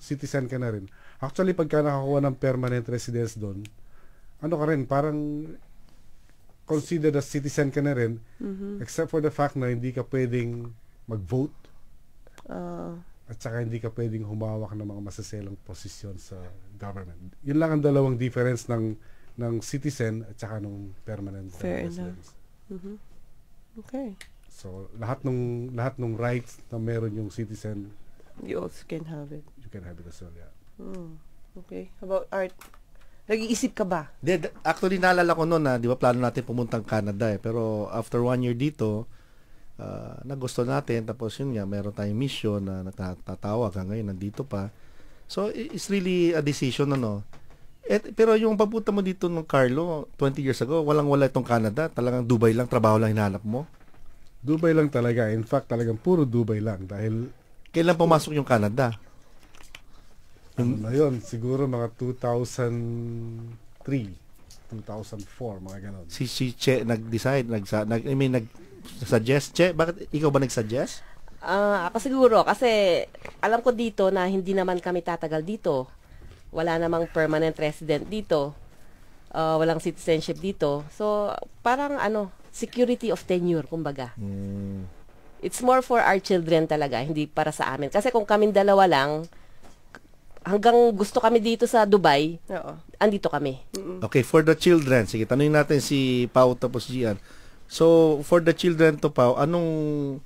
citizen ka na rin. Actually, pagka nakakuha ng permanent residence doon, ano ka rin, parang considered as citizen ka na rin, except for the fact na hindi ka pwedeng mag-vote, at saka hindi ka pwedeng humawak ng mga masaselang posisyon sa government. Yun lang ang dalawang difference ng citizen at saka ng permanent residence. Okay. So, lahat nung rights na meron yung citizen, You also can have it. you can have it as well, yeah. Okay. How about Art? Nag-iisip ka ba? Actually, naalala ko noon na, di ba, plano natin pumuntang Canada eh. Pero after 1 year dito, nagusto natin. Tapos yun nga, meron tayong mission na natatawag. Ngayon, nandito pa. So, it's really a decision, ano. Pero yung pagpunta mo dito ng Carlo, 20 years ago, walang-wala itong Canada. Talagang Dubai lang, trabaho lang hinahanap mo. Dubai lang talaga. In fact, talagang puro Dubai lang. Dahil, Kailan pumasok yung Canada? ano na yun, siguro mga 2003, 2004, mga ganon. Si Che nag-decide, nag-suggest. Che, bakit ikaw ba nag-suggest? Ako siguro, kasi alam ko dito na hindi naman kami tatagal dito. Wala namang permanent resident dito. Walang citizenship dito. So, parang security of tenure, kumbaga. It's more for our children talaga, hindi para sa amin. Kasi kung kaming dalawa lang, hanggang gusto kami dito sa Dubai, andito kami. Okay, for the children, sige, tanungin natin si Pau tapos Gian. So, for the children to Pau, anong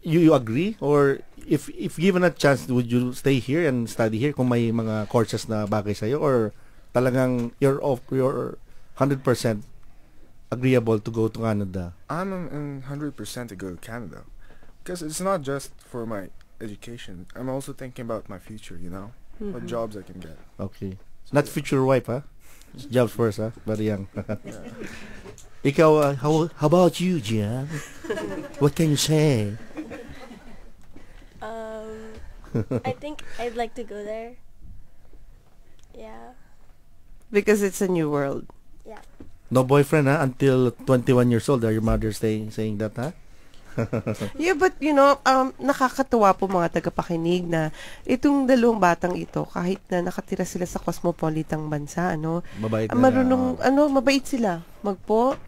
you agree? Or if given a chance, would you stay here and study here kung may mga courses na bagay sa'yo? Or talagang you're 100% agreeable to go to Canada? I'm 100% to go to Canada. Because it's not just for my education. I'm also thinking about my future, you know? What jobs I can get. Okay. Not future wife, ha? Jobs first, ha? Very young. Ikaw, how about you, Gian? What can you say? I think I'd like to go there. Yeah. Because it's a new world. Yeah. No boyfriend, ha? Until 21 years old. Are your mother saying that, ha? Yeah, but nakakatuwa po mga tagapakinig na itong dalawang batang ito, kahit na nakatira sila sa cosmopolitang bansa, Mabait na. marunong, mabait sila magpo,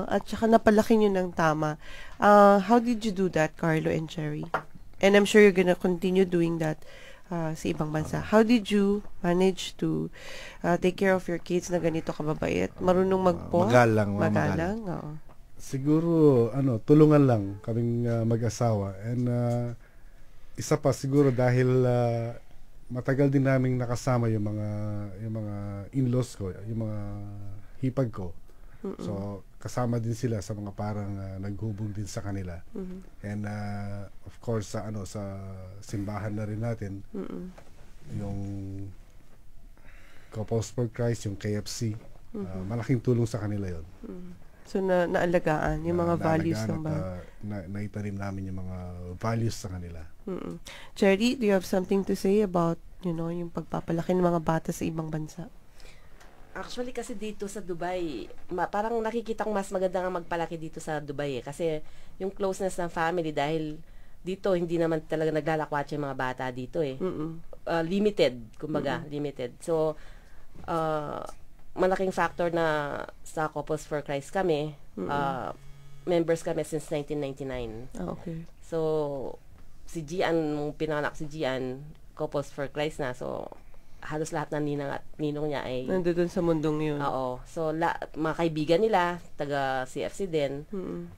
at saka napalaki nyo ng tama. How did you do that, Carlo and Cherry? And I'm sure you're gonna continue doing that sa ibang bansa. How did you manage to take care of your kids na ganito kababait? Marunong magpo? Magalang. Oo. Siguro, tulungan lang kaming mag-asawa. And isa pa siguro dahil matagal din naming nakasama yung mga in-laws ko, yung mga hipag ko. So, kasama din sila sa mga parang naghubog din sa kanila. And of course, sa simbahan na rin natin, yung Couples for Christ, yung KFC, malaking tulong sa kanila yon. So, naalagaan yung mga values ng bahay. Naitanim namin yung mga values sa kanila. Cherry, do you have something to say about, yung pagpapalaki ng mga bata sa ibang bansa? Actually, kasi dito sa Dubai, parang nakikitang mas maganda nga magpalaki dito sa Dubai eh. Kasi yung closeness ng family, dahil dito hindi naman talaga naglalakwatsa yung mga bata dito eh. Limited, kumbaga, limited. So, malaking factor na sa Couples for Christ kami. Members kami since 1999. Okay. So, si Gian, nung pinanganak si Gian, Couples for Christ na. So, halos lahat ng ninang at ninong niya ay nandun sa mundong yun. Oo. So, mga kaibigan nila, taga CFC din.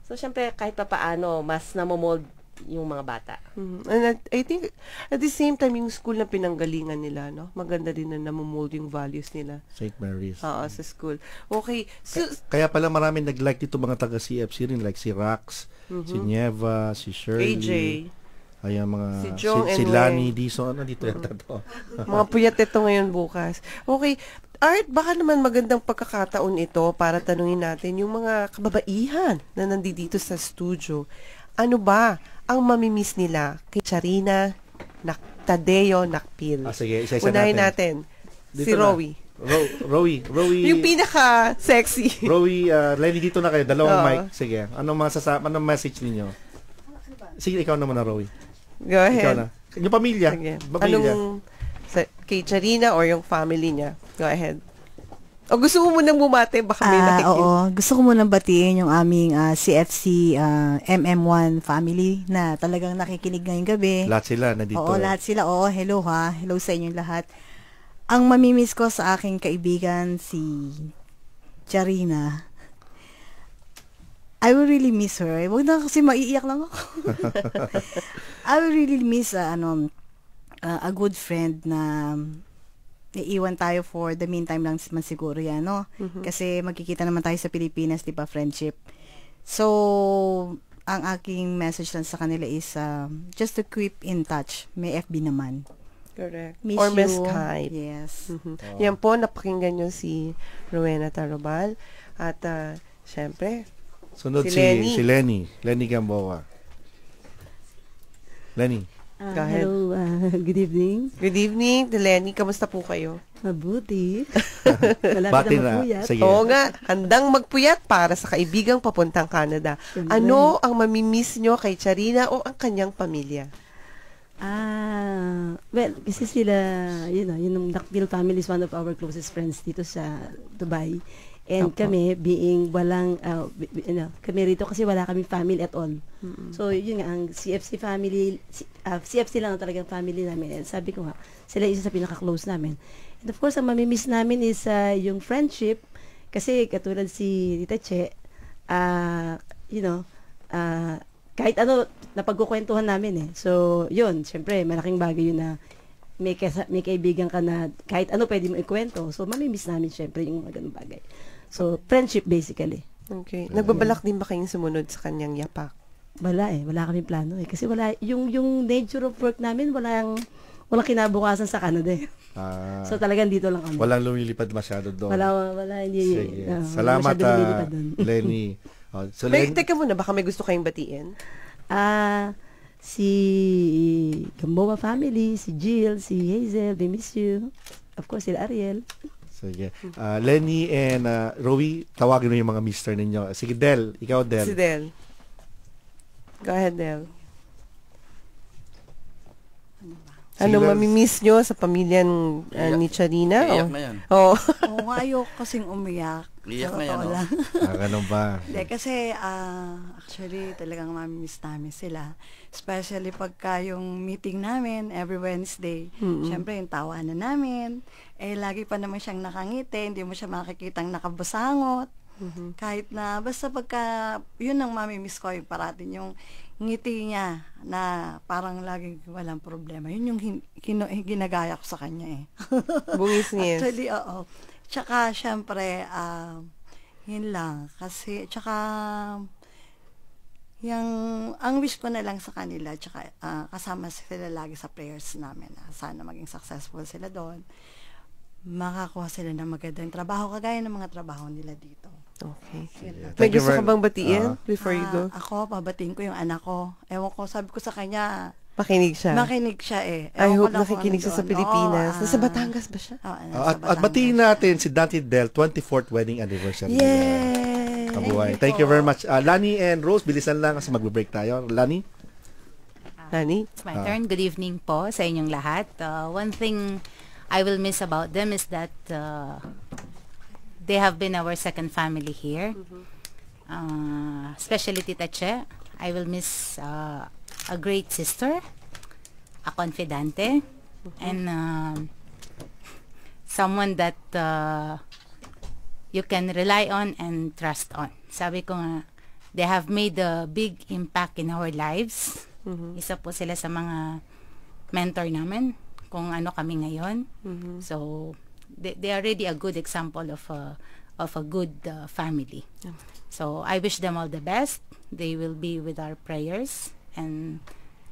So, syempre, kahit pa paano, mas namomold yung mga bata. And I think, at the same time, yung school na pinanggalingan nila, maganda din na namomold yung values nila. St. Mary's. Oo, sa school. Okay. So, Kaya pala maraming nag-like dito mga taga-CFC rin, like si Rax, si Nieva, si Shirley. AJ. Ayan, mga Si Jong si and Lani Dizon, dito yata to. mga puyat ito ngayon bukas. Okay. Art, baka naman magandang pagkakataon ito para tanungin natin yung mga kababaihan na nandito sa studio. Ano ba ang mamimiss nila kay Charina, Tadeo, Nakpil? Sige, isa-isa Unahin natin. Dito Si na. Rowie. Rowie. Yung pinaka-sexy. Rowie, Lenny, dito na kayo. Dalawang Oo. mic. Sige. Anong message ninyo? Sige, ikaw naman na, Rowie. Go ahead. Ikaw na. Yung pamilya. Sige. Pamilya. Kay Charina or yung family niya? Go ahead. O gusto mo munang bumate? Baka may nakikinig. Oo, gusto ko munang batiin yung aming CFC MM1 family na talagang nakikinig ngayong gabi. Lahat sila nandito. Oo, lahat sila. Oo, hello ha. Hello sa inyong lahat. Ang mamimiss ko sa aking kaibigan, si Charina, I will really miss her. Huwag na kasi maiiyak lang ako. I will really miss a good friend na iiwan tayo for the meantime lang man siguro yan, no? Kasi magkikita naman tayo sa Pilipinas, di ba, friendship. So, ang aking message lang sa kanila is just to keep in touch. May FB naman. Correct. Miss or you. may Skype. Yes. Yan po, napakinggan nyo si Rowena Tarobal. At, syempre, Sunod si si Lenny. Lenny Gamboa. Lenny. Go ahead. Hello, good evening. Good evening, Lenny. Kamusta po kayo? Mabuti. Bati Malapit na na. magpuyat. Sige. Oo nga, handang magpuyat para sa kaibigang papuntang Canada. Siyempre. Ano ang mamimiss nyo kay Charina o ang kanyang pamilya? Well, kasi sila, yung Nakpil family is one of our closest friends dito sa Dubai. And kami, being walang, kami rito kasi wala kaming family at all. So, yun nga, ang CFC family, CFC lang ang talagang family namin. And sabi ko nga, sila isa sa pinaka-close namin. And of course, ang mamimiss namin is yung friendship. Kasi katulad si Tita Che, kahit ano, napagkukwentuhan namin eh. So, yun, syempre, malaking bagay yun na may kaibigan ka na kahit ano pwede mo ikwento. So, mamimiss namin syempre yung mga ganung bagay. So, friendship basically. Okay. Nagbabalak din ba kayong sumunod sa kanyang yapak? Wala eh. Wala kaming plano eh. Kasi wala, yung nature of work namin, walang kinabukasan sa Canada eh. So, talagang dito lang kami. Walang lumilipad masyado doon. Wala, hindi. Sige. Wala Salamat, masyadong lumilipad doon. Lenny. So, Teka muna, baka may gusto kayong batiin? Si Gamboa family, si Jill, si Hazel, we miss you. Of course, si Ariel. Sige. Lenny and Rowie, tawagin mo yung mga mister ninyo. Sige, Del. Ikaw, Del. Si Del. Go ahead, Del. Anong mamimiss nyo sa pamilya ni Charina? Iyak na yan. Oo. Oo nga, ayoko kasing umiyak. Iyak na yan, Totoo oh. lang. Ganun ba? Hindi, kasi actually talagang mamimiss namin sila. Especially pagka yung meeting namin every Wednesday. Siyempre yung tawanan namin. Lagi pa naman siyang nakangiti. Hindi mo siya makikitang nakabusangot. Kahit na, basta pagka, yun ang mamimiss ko yung parating yung ngiti niya na parang laging walang problema. Yun yung ginagaya ko sa kanya eh. Bungis-ngis. Actually, oo. Tsaka, syempre, yun lang. Kasi, tsaka, ang wish ko na lang sa kanila, tsaka kasama sila lagi sa prayers namin. Sana maging successful sila doon. Makakuha sila ng magandang trabaho, kagaya ng mga trabaho nila dito. Okay. Yeah. May Thank you gusto ka very- bang batiin before you go? Ako, pabatiin ko yung anak ko. Ewan ko, sabi ko sa kanya, Makinig siya. makinig siya eh. I Ewan ko hope lang kung nakikinig ano siya sa doon. Pilipinas. Oo, Nasa Batangas ba siya? At batiin natin si Dante Del, 24th wedding anniversary. Yay! Mabuhay. Thank you very much. Lani and Rose, bilisan lang kasi magbe-break tayo. Lani? Nani? It's my turn. Good evening po sa inyong lahat. One thing I will miss about them is that they have been our second family here. Especially Tita Che. I will miss a great sister, a confidante, and someone that you can rely on and trust on. Sabi ko nga, they have made a big impact in our lives. Isa po sila sa mga mentor namin kung ano kami ngayon. So they are really a good example of a good family. So I wish them all the best. They will be with our prayers, and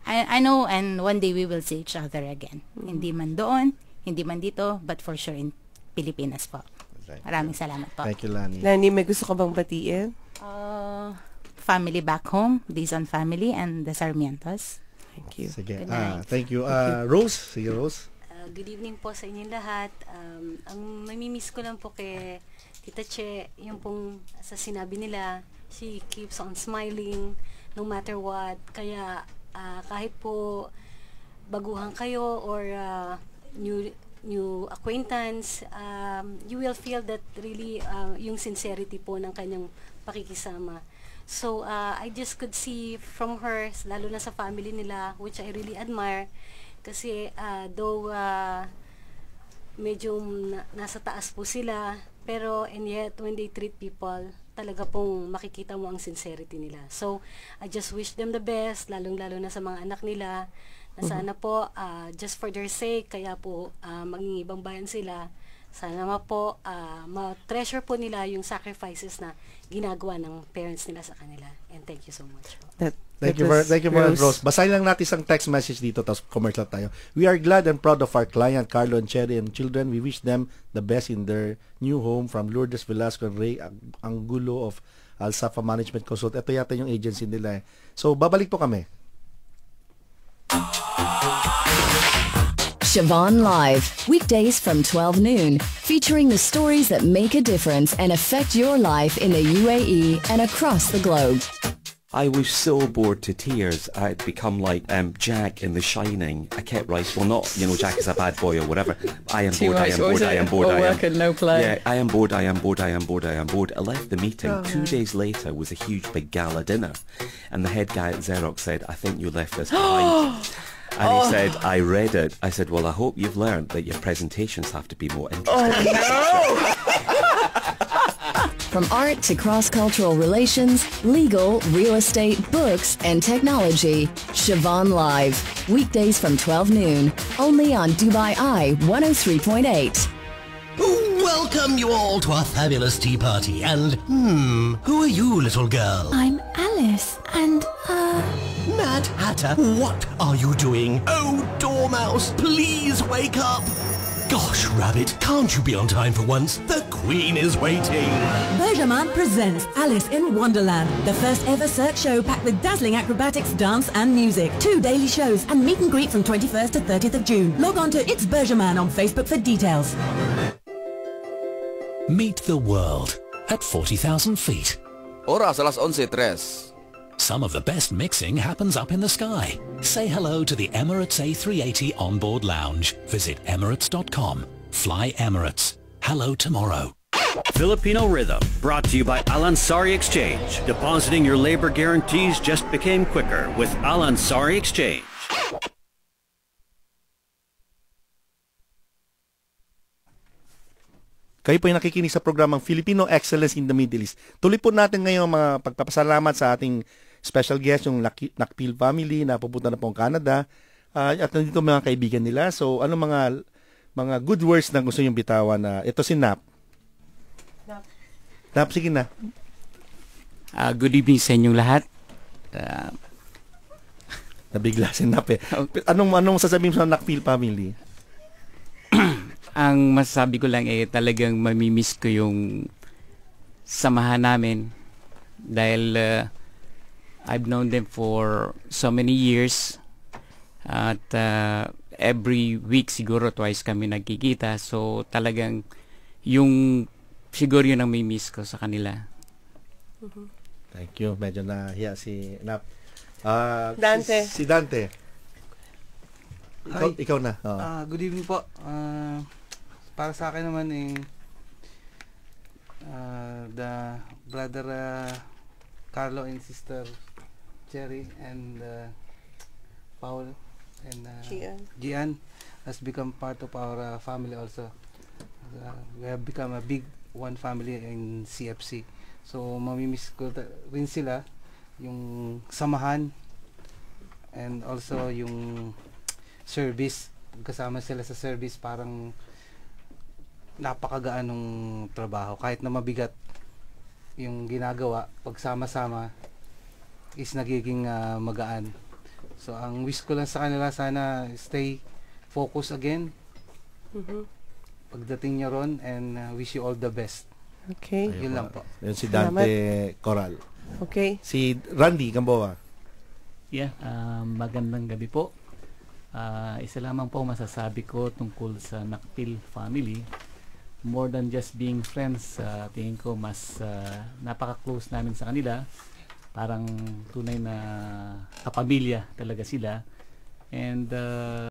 I know, and one day we will see each other again. Hindi man doon, hindi man dito, but for sure in Pilipinas po. Maraming salamat po. Thank you, Lani. Nani, may gusto ka bang batiin? Family back home, Dizon family, and the Sarmientos. Thank you. Sige. Good night. Thank you. Rose? Sige, Rose. Good evening po sa inyong lahat. Ang mamimiss ko lang po kay Tita Che, yung pong sa sinabi nila, she keeps on smiling no matter what. Kaya kahit po baguhan kayo or new acquaintance, you will feel that really yung sincerity po ng kanyang pakikisama. So, I just could see from her, lalo na sa family nila, which I really admire, kasi though medyo nasa taas po sila, pero and yet when they treat people, talaga pong makikita mo ang sincerity nila. So, I just wish them the best, lalong-lalo na sa mga anak nila, na sana po, just for their sake, kaya po maging ibang bayan sila, sana po, ma-treasure po nila yung sacrifices na ginagawa ng parents nila sa kanila. And thank you so much. Thank you for Rose. Basahin lang natin isang text message dito, tapos commercial tayo. We are glad and proud of our client, Carlo and Cherry and children. We wish them the best in their new home. From Lourdes Velasco and Ray Angulo of Alsafa Management Consult. Ito yata yung agency nila. So, babalik po kami. Siobhan Live, weekdays from 12 noon, featuring the stories that make a difference and affect your life in the UAE and across the globe. I was so bored to tears. I'd become like Jack in The Shining. I kept writing, well, not, Jack is a bad boy or whatever. I am bored, I am bored, I am bored, I am. Work and no play. Yeah, I am bored, I am bored, I am bored, I am bored. I left the meeting. 2 days later was a huge big gala dinner. And the head guy at Xerox said, I think you left this behind. And he said, I read it. I said, well, I hope you've learned that your presentations have to be more interesting. From art to cross-cultural relations, legal, real estate, books, and technology, Siobhan Live. Weekdays from 12 noon, only on Dubai Eye 103.8. Welcome you all to our fabulous tea party. And, who are you, little girl? I'm Alice, and, Mad Hatter, what are you doing? Oh, Dormouse, please wake up. Gosh, Rabbit, can't you be on time for once? The Queen is waiting. Bergerman presents Alice in Wonderland, the first ever Cirque show packed with dazzling acrobatics, dance and music. 2 daily shows and meet and greet from 21st to 30th of June. Log on to It's Bergerman on Facebook for details. Meet the world at 40,000 feet. Oras alas 11:03. Some of the best mixing happens up in the sky. Say hello to the Emirates A380 onboard lounge. Visit emirates.com. Fly Emirates. Hello tomorrow. Filipino Rhythm, brought to you by Al Ansari Exchange. Depositing your labor guarantees just became quicker with Al Ansari Exchange. Kayo po yung nakikinig sa programang Filipino Excellence in the Middle East. Tuloy po natin ngayon mga pagpapasalamat sa ating special guest, yung Nakpil family na pupunta na po ang Canada. At nandito mga kaibigan nila. So, ano mga good words na gusto yung bitawan na ito si Nap. Nap, sige na. Good evening sa inyong lahat. Nabigla si Nap eh. Anong sasabihin sa Nakpil family? Ang masasabi ko lang talagang mamimiss ko yung samahan namin dahil I've known them for so many years at every week siguro twice kami nagkikita, so talagang yung siguro yun ang mamimiss ko sa kanila. Thank you. Medyo nahiya si Nap. Dante. Si Dante. Ikaw na. Good evening po. Para sa akin naman the brother Carlo and sister Cherry and Paul and Gian has become part of our family also. We have become a big one family in CFC. So mamimiss ko rin sila, yung samahan and also yung service. Kasama sila sa service, parang napakagaan ng trabaho. Kahit na mabigat yung ginagawa, pagsama-sama is nagiging magaan. So, ang wish ko lang sa kanila, sana stay focused again. Pagdating nyo ron, and wish you all the best. Okay. Yun lang po. Yun si Dante Coral. Okay. Si Randy Gamboa. Yeah, magandang gabi po. Isa lamang po masasabi ko tungkol sa Nakpil family. More than just being friends, tingin ko mas napaka-close namin sa kanila. Parang tunay na kapamilya talaga sila. And